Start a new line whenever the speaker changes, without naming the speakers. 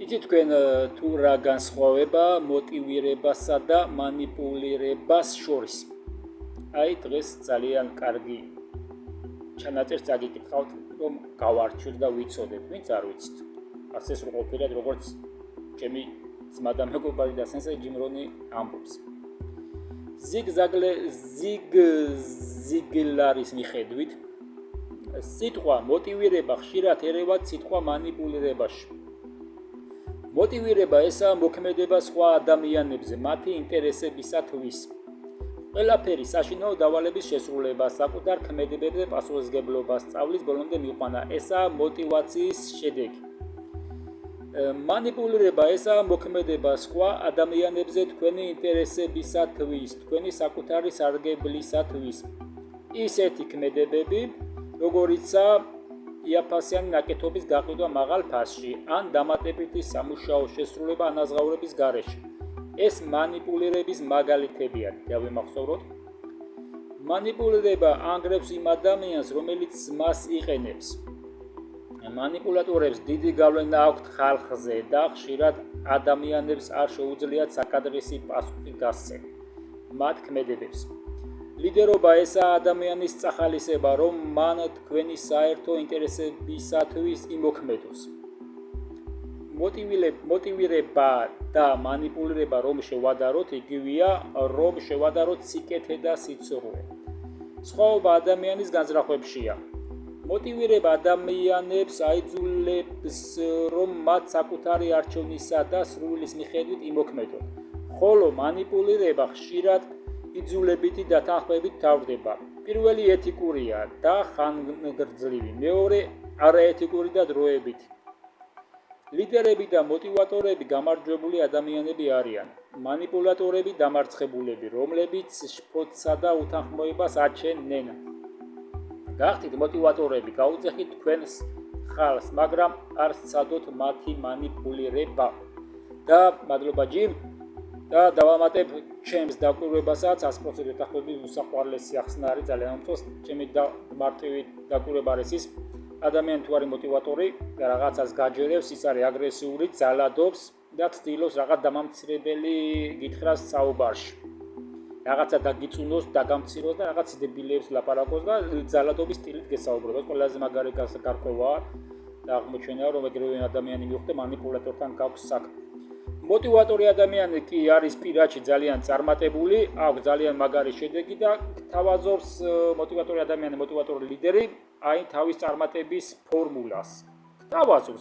იცით თქვენ თუ რა განსხვავება მოტივირებასა და მანიპულირებას შორის. აი დღეს ძალიან კარგი ჩანაწერს წაგიკითხავთ, რომ გავარჩიოთ და ვიცოდეთ, ვინც არ ვიცით. ასე სრულყოფილად როგორც ჩემი ძმა და მეგობარი და სენსეი ჯიმ რონი ამბობს. ზიგლარის მიხედვით სიტყვა მოტივირება ხშირად ერევად სიტყვა მანიპულირებაში. მოტივირება ესაა მოქმედება სხვა ადამიანებზე მათი ინტერესებისათვის. ყველაფერი საშინაო დავალების შესრულება, საკუთარ ქმედებებზე პასუხისმგებლობა, სწავლის ბოლომდე მიყვანა, ესაა მოტივაციის შედეგი. მანიპულირება ესაა მოქმედება სხვა ადამიანებზე თქვენი ინტერესებისათვის, თქვენი საკუთარი სარგებლისათვის. ისეთი ქმედებები, როგორიცაა იაფასიანი ნაკეთობის გაყიდვა მაღალ ფასში ან დამატებითი სამუშაო შესრულება ანაზღაურების გარეშე. ეს მანიპულირების მაგალითებია. დავიმახსოვროთ. მანიპულირება ანგრევს იმ ადამიანს, რომელიც მას იყენებს. მანიპულატორებს დიდი გავლენა აქვთ ხალხზე და ხშირად ადამიანებს არ შეუძლიათ საკადრისი პასუხი გასცენ მათ ქმედებებს. ლიდერობა ესაა ადამიანის წახალისება, რომ მან თქვენი საერთო ინტერესებისათვის იმოქმედოს. მოტივირება და მანიპულირება რომ შევადაროთ, იგივეა, რომ შევადაროთ სიკეთე და სიცრუე. სხვაობა ადამიანის განზრახვებშია. მოტივირება ადამიანებს აიძულებს, რომ მათ საკუთარი არჩევნისა და სურვილის მიხედვით იმოქმედონ, ხოლო მანიპულირება ხშირად იძულებითი დათანხმებით თავდება. პირველი ეთიკურია და ხანგრძლივი, მეორე არაეთიკური და დროებითი. ლიდერები და მოტივატორები გამარჯვებული ადამიანები არიან. მანიპულატორები დამარცხებულები, რომლებიც შფოთსა და უთანხმოებას აჩენენ. გახდით მოტივატორები, გაუძახით თქვენს ხალხს, მაგრამ არ სცადოთ მათი მანიპულირება. და მადლობა ჯიმ და დავამატებ ჩემს დაკვირვებასაც 100% ეთახმები უსაყვარლესი ახსნა არის ძალიან მომწონს ჩემი მარტივი დაკვირვება არის ის ადამიანი თუ არის მოტივატორი და რაღაცას გაჯერებს, ის არის აგრესიული, ძალადობს და ცდილობს რაღაც დამამცირებელი გითხრას საუბარში. რაღაცა დაგიწუნოს, დაგამციროს და რაღაც დებილებს ლაპარაკობს და ძალადობის სტილით გესაუბრება. ყველაზე მაგარი გარკვევაა და აღმოჩენაა, რომ ეგრევე ადამიანი მიხვდა მანიპულატორთან გაქვს საქმე. მოტივატორი ადამიანი კი არის პირადში ძალიან წარმატებული, აქვს ძალიან მაგარი შედეგი და თავაზობს მოტივატორი ადამიანი, მოტივატორი ლიდერი, აი თავის წარმატების ფორმულას. თავაზობს